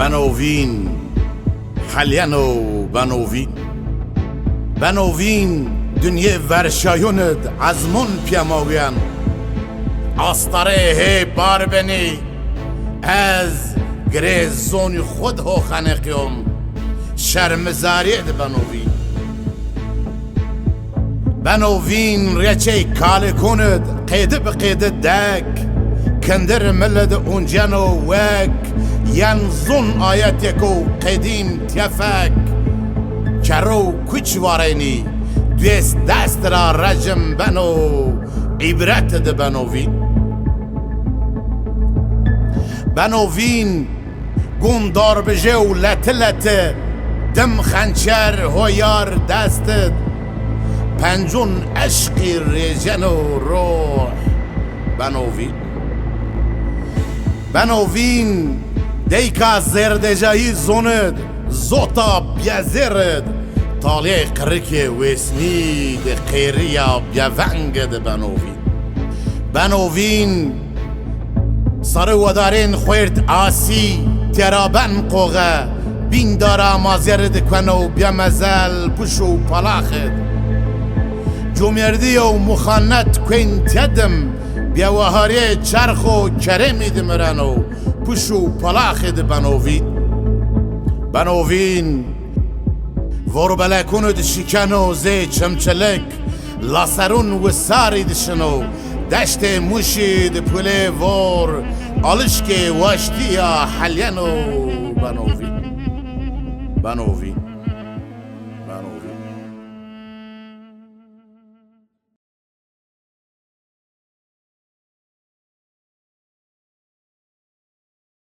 بنوین حلین و بنوین دنیا ورشایوند عزمون پیاموین آستاره هی بار بنی از گریزون خود ها خنقیم شرمزاری بنوین ریچه کال کند قیده به قیده دک کندر ملد اونجن و وک ینزون آیت یکو قدیم تفک کرو کچ وارینی دوست دست را رجم بنو عبرت ده بنوین گوندار بجه و لت دم خنچر هویار دستت پنجون عشقی ریجن و روح بنوین دیکا زردجایی زوند زوتا بیازرد طالی قرک وسنید قیریا بیاونگد بنوین سر ودارین خویرد آسی ترابن قوغه بین دارا مازرد کنو بیامزل پشو پلاخد جومردی و مخانت کن تدم بیاوهاری چرخ و کرمی دمرنو پشو پلاخد بنوین ورو بلکونو دشکنو زی چمچلک لاسرون و ساری دشنو دشت موشی ده پوله ور آلشک واشتی یا حلینو بنوین